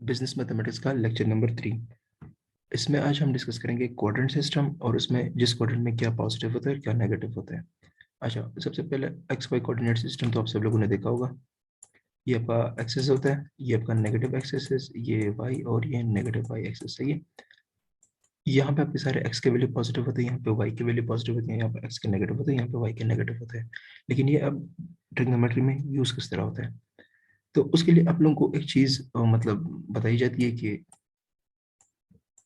Business mathematics का lecture number 3। इसमें आज हम डिस्कस करेंगे क्वाड्रेंट सिस्टम और उसमें जिस क्वाड्रेंट में क्या पॉजिटिव होता है और क्या नेगेटिव होता है। अच्छा, सबसे पहले एक्स वाई कोऑर्डिनेट सिस्टम तो आप सब लोगों ने देखा होगा। ये आपका एक्सेस होता है, ये आपका नेगेटिव एक्सेस है, ये वाई और ये नेगेटिव वाई एक्सेस है। ये यहाँ पे आपके सारे एक्स के वैल्यू पॉजिटिव होते हैं, यहाँ पे वाई के वैल्यू पॉजिटिव होती है, यहाँ पे एक्स के नेगेटिव होते हैं, यहाँ पे वाई के नेगेटिव होते हैं। लेकिन ये अब ट्रिग्नोमेट्री में यूज किस तरह होता है, तो उसके लिए आप लोगों को एक चीज मतलब बताई जाती है कि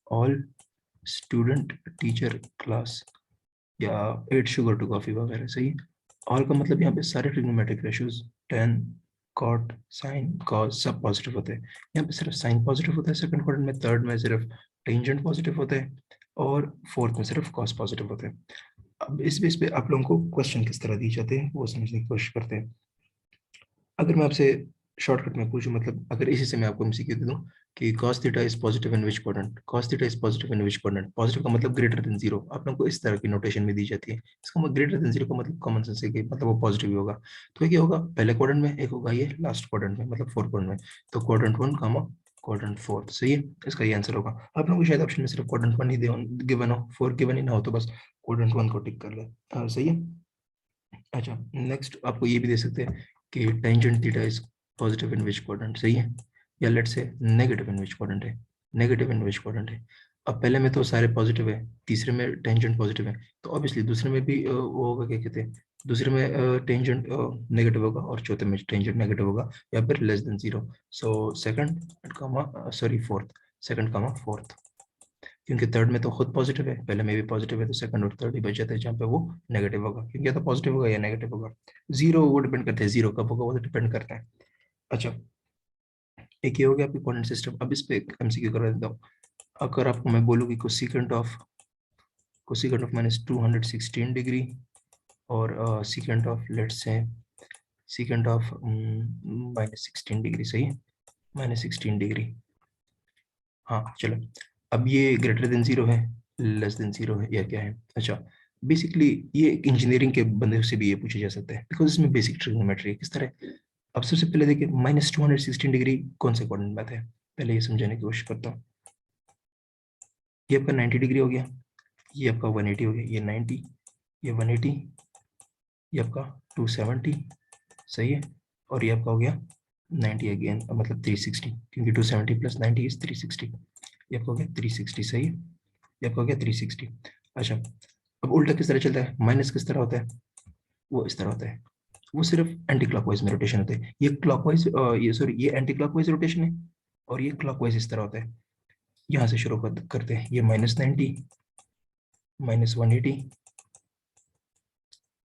ऑल स्टूडेंट टीचर क्लास या 8 शुगर टू कॉफी वगैरह। सही, ऑल का मतलब यहाँ पे सारे trigonometric ratios tan cot sin cos सब पॉजिटिव होते हैं। यहाँ पे सिर्फ साइन पॉजिटिव होता है सेकंड क्वाड्रेंट में, थर्ड में सिर्फ टेंजेंट पॉजिटिव होता है और फोर्थ में सिर्फ कॉस पॉजिटिव होता है। अब इस बेस पे आप लोगों को क्वेश्चन किस तरह दिए जाते हैं वो समझने की कोशिश करते हैं। अगर मैं आपसे शॉर्टकट में पूछूं, मतलब अगर इसी से मैं आपको एमसीक्यू दे दूं कि cos theta is positive in which quadrant, cos theta is positive in which quadrant, positive का मतलब ग्रेटर देन जीरो, आप लोगों को इस तरह की नोटेशन में दी जाती है। इसका मतलब ग्रेटर देन जीरो का मतलब कॉमन सेंस है कि मतलब वो पॉजिटिव ही होगा। तो क्या होगा, पहले क्वाड्रेंट में, एक होगा ये लास्ट क्वाड्रेंट में, मतलब फोर्थ क्वाड्रेंट में। तो quadrant one comma quadrant fourth, सही है, इसका ये आंसर होगा। आप लोगों को शायद ऑप्शन में सिर्फ क्वाड्रेंट वन ही गिवन हो, फोर गिवन ही ना हो, तो बस क्वाड्रेंट वन को टिक कर ले। सही है। अच्छा, नेक्स्ट आपको ये भी दे सकते हैं कि tangent theta is positive in which quadrant, सही है, या let's say negative in which quadrant है, नेगेटिव इन विच क्वाड्रेंट है। अब पहले में तो सारे पॉजिटिव है, तीसरे में टेंजेंट पॉजिटिव है, तो ऑब्वियसली दूसरे में भी वो होगा, क्या कहते हैं, दूसरे में टेंजेंट नेगेटिव होगा और चौथे में टेंजेंट नेगेटिव होगा या फिर less than zero. So second comma sorry fourth, second comma fourth, क्योंकि थर्ड में तो खुद पॉजिटिव है, पहले में भी पॉजिटिव है, तो सेकंड और थर्ड ही बच जाते हैं जहाँ पे वो नेगेटिव होगा, क्योंकि या तो पॉजिटिव होगा या नेगेटिव होगा। जीरो वो डिपेंड करता है, जीरो कब होगा वो तो डिपेंड करता है। अच्छा, एक ये हो गया आपकी कोऑर्डिनेट सिस्टम। अब इस पे एमसीक्यू करवा देता हूँ। अगर आपको मैं बोलूँ कि कोसिकेंट ऑफ -216 डिग्री और secant of let's say secant of -16 degree, सही है, -16 डिग्री। हाँ चलो, अब ये ग्रेटर देन जीरो है, लेस देन जीरो है, या क्या है। अच्छा, बेसिकली ये इंजीनियरिंग के बंदे से भी ये पूछा जा सकता है, बिकॉज इसमें बेसिक ट्रिग्नोमेट्री है किस तरह। अब सबसे पहले देखिए, -216 डिग्री कौन से क्वाड्रेंट में आता है, पहले ये समझाने की कोशिश करता हूँ। ये आपका 90 डिग्री हो गया, ये आपका 180 हो गया, ये 90, ये 180, ये आपका 270, सही है, और ये आपका हो गया 90 अगेन, मतलब 360, क्योंकि 270 + 90 इज 360। ये आपका हो गया 360, सही है, ये आपका हो गया 360। अच्छा, अब उल्टा किस तरह चलता है, माइनस किस तरह होता है, वो इस तरह होता है, वो सिर्फ एंटी क्लॉकवाइज में रोटेशन होते हैं। ये क्लॉकवाइज, ये सॉरी, ये एंटी क्लॉकवाइज रोटेशन है, और ये क्लॉकवाइज इस तरह होता है। यहाँ से शुरू करते हैं, ये -90, -180,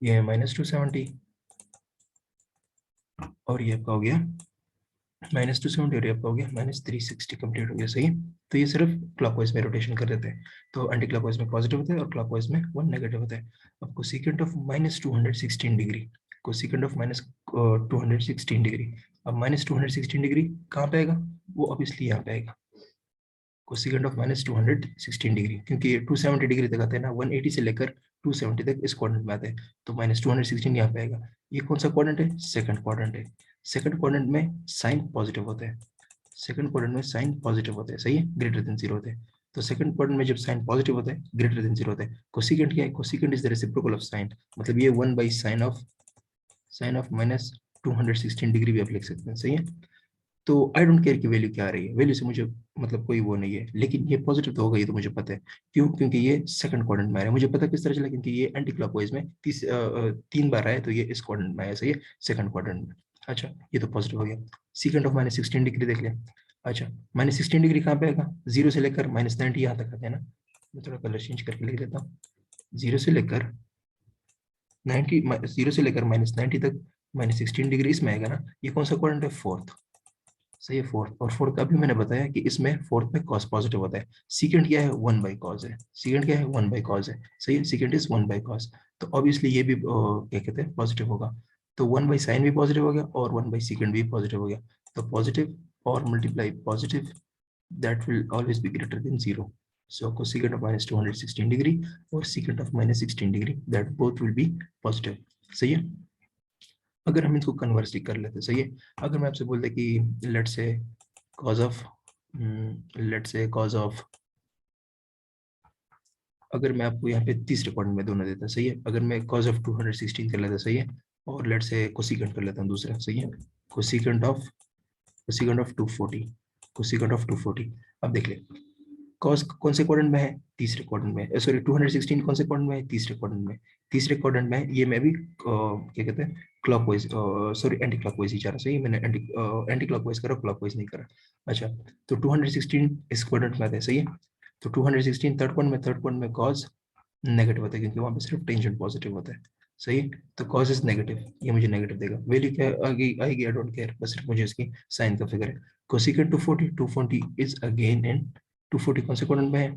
ये -270, और ये आपका हो गया -270, और ये आपका हो गया -360, कंप्लीट हो गया, सही है। तो ये सिर्फ क्लॉकवाइज में रोटेशन कर देते हैं, तो एंटी क्लॉकवाइज में पॉजिटिव होता है और क्लॉकवाइज में वो नेगेटिव होता है। अब cosecant of -216 degree, cosecant of -216 degree, अब -216 डिग्री कहाँ पे आएगा, वो ऑब्वियसली यहाँ पे आएगा, कोसिकेंट ऑफ -216 डिग्री, क्योंकि ये 270 डिग्री तक आते हैं ना, 180 से लेकर 270 तक इस क्वाड्रेंट में आते हैं, तो -216 यहाँ पे आएगा। ये कौन सा क्वाड्रेंट है, सेकंड क्वाड्रेंट है। सेकंड क्वाड्रेंट में साइन पॉजिटिव होता है, सेकंड क्वाड्रेंट में साइन पॉजिटिव होते हैं, सही है, ग्रेटर देन जीरो होते हैं। तो सेकंड क्वाड्रेंट में जब साइन पॉजिटिव होता है, ग्रेटर देन जीरो होता है, कोसिकेंट क्या है, cosecant is the reciprocal of sine, मतलब ये 1/sin ऑफ -216 डिग्री भी आप लिख सकते हैं, सही है। तो आई डोंट केयर की वैल्यू क्या आ रही है, वैल्यू से मुझे मतलब कोई वो नहीं है, लेकिन ये पॉजिटिव तो होगा, ये तो मुझे पता है। क्यों, क्योंकि ये सेकंड क्वाड्रेंट में आ रहा है, मुझे पता किस तरह चला, क्योंकि ये एंटी क्लॉकवाइज में 3 बार आया, तो ये इस क्वाड्रेंट में आया, सही है, सेकंड क्वाड्रेंट में। अच्छा, ये तो पॉजिटिव हो गया। सीकेंट ऑफ -16 डिग्री देख लें। अच्छा, -16 डिग्री कहाँ पे आएगा, जीरो से लेकर -90 यहाँ तक आते हैं ना, मैं थोड़ा कलर चेंज करके लिख देता हूँ। जीरो से लेकर 90, जीरो से लेकर -90 तक -16 डिग्री इसमें आएगा ना, ये कौन सा क्वाड्रेंट है, फोर्थ, सही है, फोर्थ। और फोर्थ का भी मैंने बताया कि इसमें फोर्थ में कॉस पॉजिटिव होता है। सीकेंड क्या है, 1/cos है, सीकेंड क्या है, 1/cos है, सही है, सीकेंड इज 1/cos। तो ऑब्वियसली ये भी क्या कहते हैं, पॉजिटिव होगा। तो 1/sin भी पॉजिटिव हो गया और 1/secant भी पॉजिटिव हो गया। तो पॉजिटिव और multiply positive, that will always be greater than zero. So cosecant of -216 degree और secant of -16 degree, that both will be positive, सही है। अगर हम इसको कन्वर्सली कर लेते, सही है, अगर मैं आपसे बोलते कि let's say cos of let's say cause of, अगर मैं आपको यहाँ पे तीसरे क्वाड्रेंट में दोनों देता, सही है, अगर मैं कॉज ऑफ 216 कर लेता, सही है, और लेट्स से कोसिकेंट कर लेता हूँ दूसरा, सही है, कोसिकेंट ऑफ 240, कोसिकेंट ऑफ 240। अब देख ले, कॉस कौन से क्वाड्रेंट में है, तीसरे क्वाड्रेंट में, सॉरी 216 कौन से क्वाड्रेंट में है, तीसरे क्वाड्रेंट में, तीसरे क्वाड्रेंट में ये मैं भी क्या कहते हैं क्लॉकवाइज, सॉरी एंटी क्लॉकवाइज ही जा रहा, सही है, मैंने एंटी क्लॉकवाइज करा, क्लॉकवाइज नहीं करा। अच्छा, तो 216 इस क्वाड्रेंट में आता है, सही है, तो 216 थर्ड क्वाड्रेंट में, थर्ड क्वाड्रेंट में कॉज नेगेटिव होता है क्योंकि वहां पे सिर्फ टेंजेंट पॉजिटिव होता है, सही है, तो कॉज इज नेगेटिव, ये मुझे नेगेटिव देगा, वैल्यू क्या आगे आएगी, आई डोंट केयर, बस सिर्फ मुझे इसकी साइन का फिगर है। कोसिकेंट 240, 240 इज अगेन इन 240 कौन से क्वाड्रेंट में है,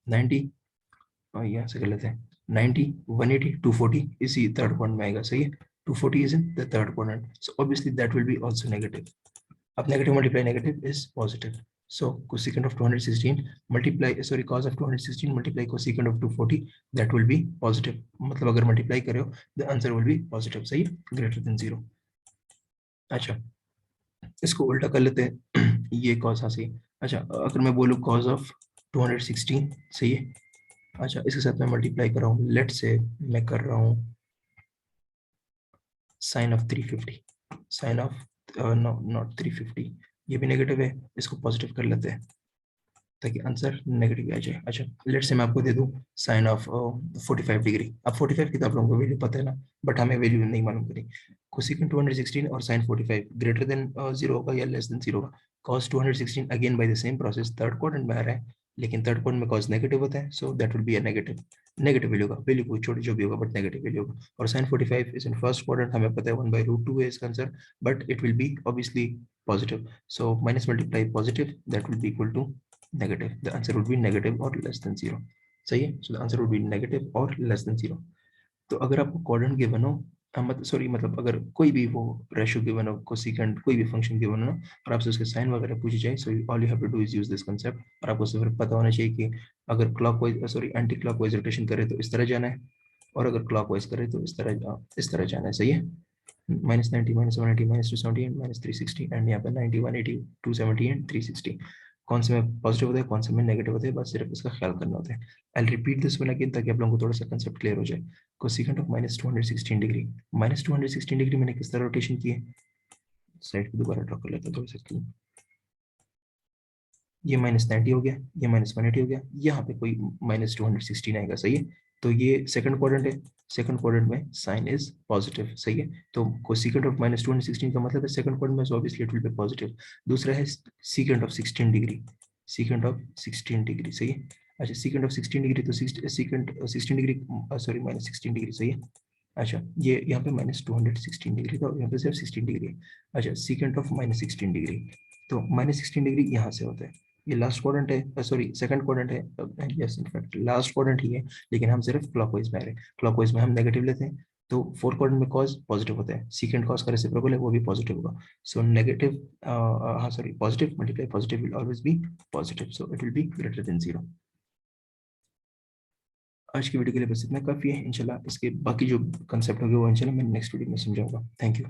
90, और यहाँ से कर लेते हैं 90, 180, 240 इसी थर्ड क्वाड्रेंट में आएगा, सही है, 240 is in the third quadrant, so obviously that will be also negative. अब negative multiply negative is positive. So cosecant of 216 multiply, sorry, cos of 216 multiply cosecant of 240, that will be positive. मतलब अगर multiply करे हो, the answer will be positive, सही है, greater than 0. अच्छा, इसको उल्टा कर लेते हैं ये cos हाँ सही। अच्छा, अगर मैं बोलूँ cos of 216, सही है, अच्छा इसके साथ मैं मल्टीप्लाई कर रहा हूँ, लेट से मैं कर रहा हूँ sine of 350, sine of no not 350, ये भी नेगेटिव है, इसको पॉजिटिव कर लेते हैं ताकि आंसर नेगेटिव आ जाए। अच्छा, लेट से मैं आपको दे दूं साइन ऑफ 45 डिग्री, अब 45 की तो आप लोगों को वैल्यू पता है ना, बट हमें वैल्यू नहीं मालूम करी। कोसिकेंट 216 और साइन 45 ग्रेटर देन 0 होगा या लेस देन 0 होगा। Cos 216 again by the same process third quadrant में आ रहा है, लेकिन थर्ड क्वाड्रेंट में कॉस नेगेटिव होता है, so that will be a negative, negative value होगा, वैल्यू कोई छोटी जो भी होगा बट नेगेटिव वैल्यू होगा। और sine 45 is in first quadrant, हमें पता है 1/√2 है इसका answer, but it will be obviously positive, so minus multiply positive, that will be equal to negative, the answer would be negative or less than 0, सही है, so the answer would be negative or less than 0। तो अगर आपको quadrant given हो, sorry मतलब अगर कोई भी वो रेशियो गिवन हो, कोसिकेंट कोई भी फंक्शन गिवन हो और आपसे उसके साइन वगैरह पूछी जाए, so all you have to do is use this concept, और आपको सिर्फ पता होना चाहिए कि अगर clockwise sorry anti clockwise rotation करे तो इस तरह जाना है, और अगर क्लॉकवाइज करे तो इस तरह जाना है, सही है, -90, -180, -270 एंड -360, एंड यहाँ पे 90, 180, 270 एंड 360, कौन से में पॉजिटिव होता है कौन से में नेगेटिव होता है, बस सिर्फ इसका ख्याल करना होता है। I repeat this one again ताकि आप लोगों को थोड़ा सा कंसेप्ट क्लियर हो जाए। कोसिकेंट ऑफ -216 डिग्री, -216 डिग्री मैंने किस तरह रोटेशन की है, साइड पे दोबारा ड्रॉ कर लेता हूँ थोड़ा सा, ये -90 हो गया, ये -180 हो गया, यहाँ पे कोई -216 आएगा, सही है, तो ये सेकंड क्वाड्रेंट है, सेकंड क्वाड्रेंट में साइन इज पॉजिटिव, सही है, तो कोसिकेंट ऑफ -216 का मतलब है सेकंड क्वाड्रेंट में, so obviously it will B positive. दूसरा है secant of 16 degree, secant of 16 degree, सही है, अच्छा सीकेंट ऑफ 16 डिग्री, तो सीकेंट 16 डिग्री सॉरी -16 डिग्री, सही है, अच्छा ये यहाँ पे -216 डिग्री था, यहाँ पे सिर्फ 16 डिग्री है। अच्छा, सीकेंट ऑफ -16 डिग्री, तो -16 डिग्री यहाँ से होता है, ये लास्ट क्वाड्रेंट है, सॉरी सेकंड क्वाड्रेंट है, यस इनफैक्ट लास्ट क्वाड्रेंट ही है, लेकिन हम सिर्फ क्लॉकवाइज में आ रहे हैं, क्लॉकवाइज में हम नेगेटिव लेते हैं, तो फोर्थ क्वाड्रेंट में कॉस पॉजिटिव होता है, सीकेंड कॉस का रेसिप्रोकल है वो भी पॉजिटिव होगा, सो नेगेटिव हाँ sorry positive multiply positive will always be positive, so it will be greater than 0। आज की वीडियो के लिए बस इतना काफी है, इंशाल्लाह इसके बाकी जो कंसेप्ट होंगे वो इंशाल्लाह मैं नेक्स्ट वीडियो में समझाऊंगा। Thank you.